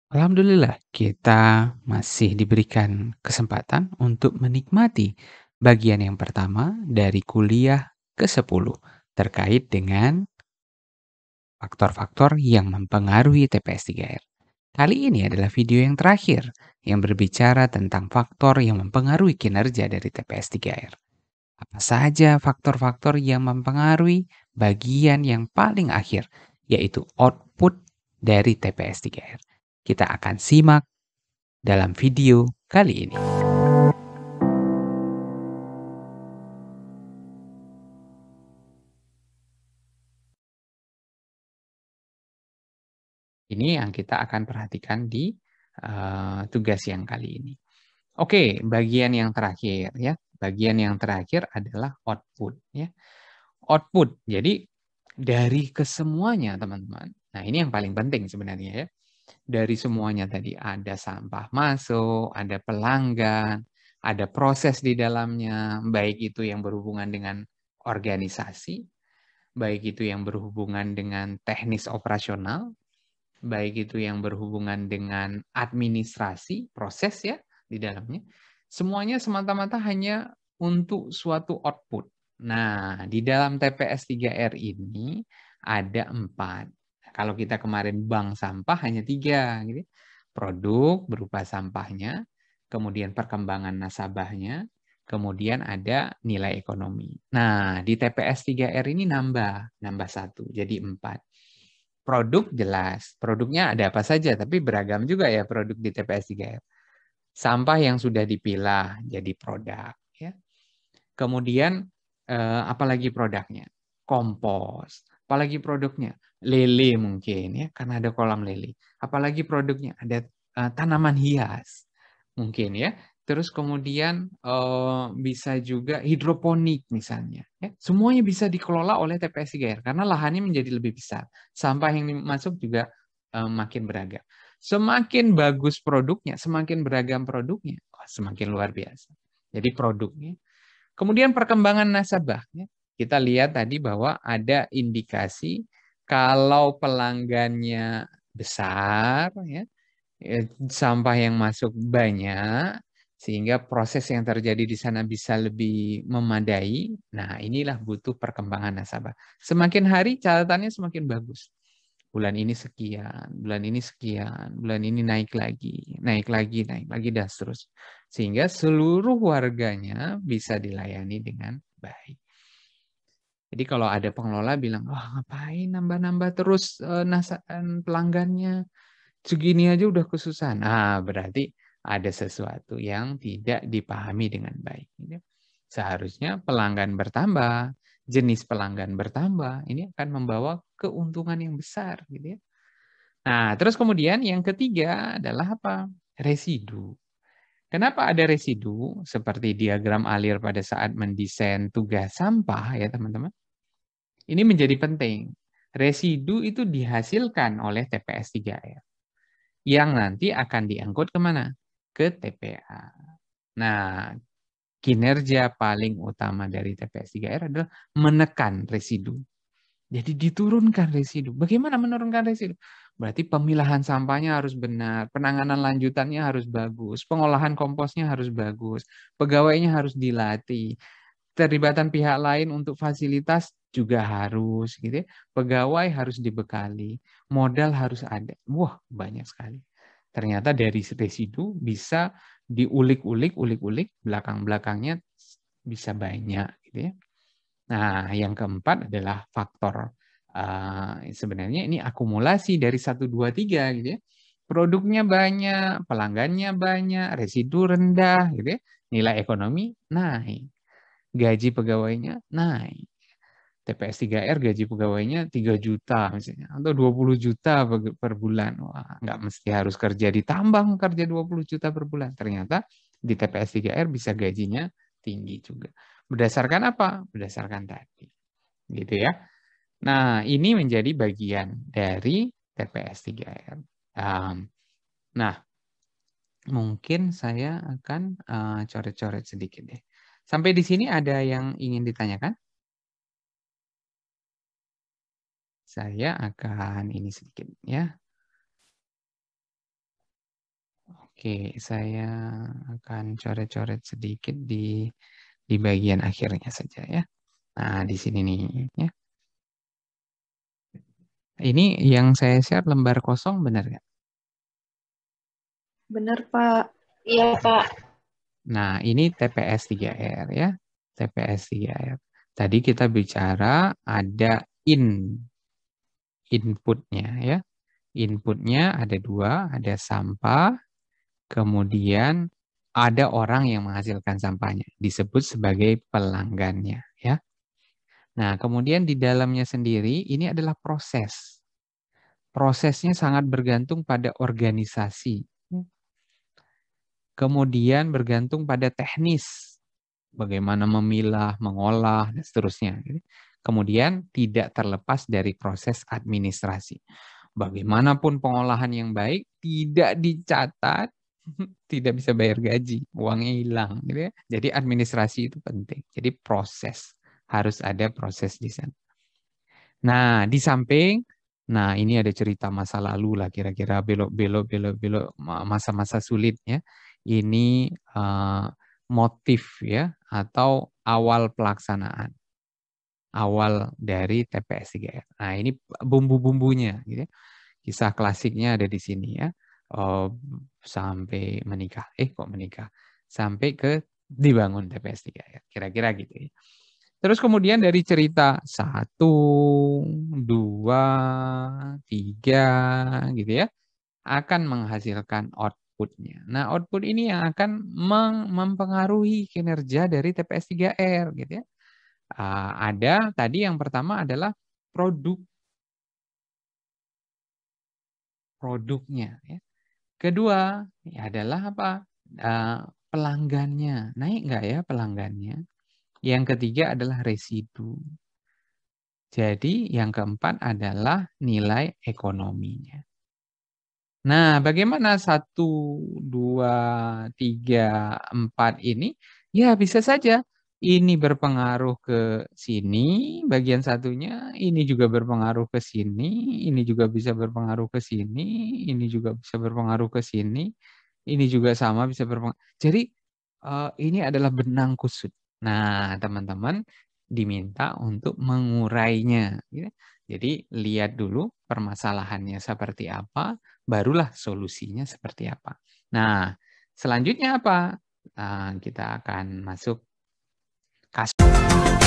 Alhamdulillah, kita masih diberikan kesempatan untuk menikmati bagian yang pertama dari kuliah ke-10 terkait dengan faktor-faktor yang mempengaruhi TPS 3R. Kali ini adalah video yang terakhir yang berbicara tentang faktor yang mempengaruhi kinerja dari TPS 3R. Apa saja faktor-faktor yang mempengaruhi bagian yang paling akhir, yaitu output dari TPS 3R. Kita akan simak dalam video kali ini. Ini yang kita akan perhatikan di tugas yang kali ini. Oke, bagian yang terakhir ya. Bagian yang terakhir adalah output ya. Output. Jadi dari kesemuanya teman-teman. Nah, ini yang paling penting sebenarnya ya. Dari semuanya tadi ada sampah masuk, ada pelanggan, ada proses di dalamnya, baik itu yang berhubungan dengan organisasi, baik itu yang berhubungan dengan teknis operasional, baik itu yang berhubungan dengan administrasi, proses ya di dalamnya. Semuanya semata-mata hanya untuk suatu output. Nah, di dalam TPS 3R ini ada 4. Kalau kita kemarin bank sampah hanya 3 gitu. Produk berupa sampahnya, kemudian perkembangan nasabahnya, kemudian ada nilai ekonomi. Nah, di TPS 3R ini nambah 1 jadi 4. Produk jelas, produknya ada apa saja, tapi beragam juga ya produk di TPS 3R. Sampah yang sudah dipilah jadi produk. Ya. Kemudian, apalagi produknya? Kompos. Apalagi produknya? Lele mungkin ya, karena ada kolam lele. Apalagi produknya? Ada tanaman hias mungkin ya. Terus kemudian bisa juga hidroponik misalnya. Ya. Semuanya bisa dikelola oleh TPS 3R karena lahannya menjadi lebih besar. Sampah yang masuk juga makin beragam. Semakin bagus produknya, semakin beragam produknya, semakin luar biasa. Jadi produknya. Kemudian perkembangan nasabah. Ya. Kita lihat tadi bahwa ada indikasi kalau pelanggannya besar, ya, sampah yang masuk banyak, sehingga proses yang terjadi di sana bisa lebih memadai. Nah, inilah butuh perkembangan nasabah. Semakin hari catatannya semakin bagus. Bulan ini sekian, bulan ini sekian, bulan ini naik lagi, naik lagi, dan seterusnya. Sehingga seluruh warganya bisa dilayani dengan baik. Jadi kalau ada pengelola bilang, wah ngapain nambah-nambah terus pelanggannya, segini aja udah kesusahan. Nah, berarti ada sesuatu yang tidak dipahami dengan baik. Seharusnya pelanggan bertambah, jenis pelanggan bertambah, ini akan membawa keuntungan yang besar. Gitu ya. Nah, terus kemudian yang ketiga adalah apa? Residu. Kenapa ada residu? Seperti diagram alir pada saat mendesain tugas sampah ya teman-teman. Ini menjadi penting. Residu itu dihasilkan oleh TPS 3R. Yang nanti akan diangkut kemana? Ke TPA. Nah, kinerja paling utama dari TPS 3R adalah menekan residu. Jadi diturunkan residu. Bagaimana menurunkan residu? Berarti pemilahan sampahnya harus benar, penanganan lanjutannya harus bagus, pengolahan komposnya harus bagus, pegawainya harus dilatih, terlibatan pihak lain untuk fasilitas juga harus, gitu ya. Pegawai harus dibekali, modal harus ada. Wah, banyak sekali. Ternyata dari residu bisa diulik-ulik, ulik-ulik, belakang-belakangnya bisa banyak, gitu ya. Nah, yang keempat adalah faktor sebenarnya ini akumulasi dari 1, 2, 3 gitu ya. Produknya banyak, pelanggannya banyak, residu rendah gitu ya. Nilai ekonomi naik, gaji pegawainya naik. TPS 3R gaji pegawainya 3 juta misalnya atau 20 juta per bulan. Wah, nggak mesti harus kerja di tambang kerja 20 juta per bulan. Ternyata di TPS 3R bisa gajinya tinggi juga. Berdasarkan apa? Berdasarkan tadi. Gitu ya. Nah, ini menjadi bagian dari TPS 3R. Nah, mungkin saya akan coret-coret sedikit deh. Sampai di sini ada yang ingin ditanyakan? Saya akan ini sedikit ya. Oke, saya akan coret-coret sedikit di bagian akhirnya saja ya. Nah, di sini nih ya. Ini yang saya share lembar kosong benar nggak? Benar, Pak. Iya, Pak. Nah, ini TPS 3R ya. TPS 3R. Tadi kita bicara ada inputnya ya. Inputnya ada dua, ada sampah, kemudian ada orang yang menghasilkan sampahnya, disebut sebagai pelanggannya ya. Nah, kemudian di dalamnya sendiri ini adalah proses. Prosesnya sangat bergantung pada organisasi. Kemudian bergantung pada teknis. Bagaimana memilah, mengolah, dan seterusnya. Kemudian tidak terlepas dari proses administrasi. Bagaimanapun pengolahan yang baik, tidak dicatat, tidak bisa bayar gaji, uangnya hilang. Gitu ya. Jadi administrasi itu penting. Jadi proses, harus ada proses di sana. Nah, di samping, nah ini ada cerita masa lalu lah kira-kira belok masa-masa sulit ya. Ini motif ya atau awal pelaksanaan, awal dari TPS 3R. Nah, ini bumbu-bumbunya gitu ya. Kisah klasiknya ada di sini ya. Oh, sampai menikah. Kok menikah? Sampai ke dibangun TPS 3R. Kira-kira gitu ya. Terus kemudian dari cerita 1, 2, 3 gitu ya, akan menghasilkan outputnya. Nah, output ini yang akan mempengaruhi kinerja dari TPS 3R gitu ya. Ada tadi yang pertama adalah produknya ya. Kedua ya adalah apa? Pelanggannya. Naik nggak ya pelanggannya? Yang ketiga adalah residu. Jadi yang keempat adalah nilai ekonominya. Nah, bagaimana 1, 2, 3, 4 ini? Ya, bisa saja. Ini berpengaruh ke sini, bagian satunya. Ini juga berpengaruh ke sini. Ini juga bisa berpengaruh ke sini. Ini juga bisa berpengaruh ke sini. Ini juga sama bisa berpengaruh. Jadi, ini adalah benang kusut. Nah, teman-teman diminta untuk mengurainya. Ya. Jadi, lihat dulu permasalahannya seperti apa, barulah solusinya seperti apa. Nah, selanjutnya apa? Kita akan masuk kasus.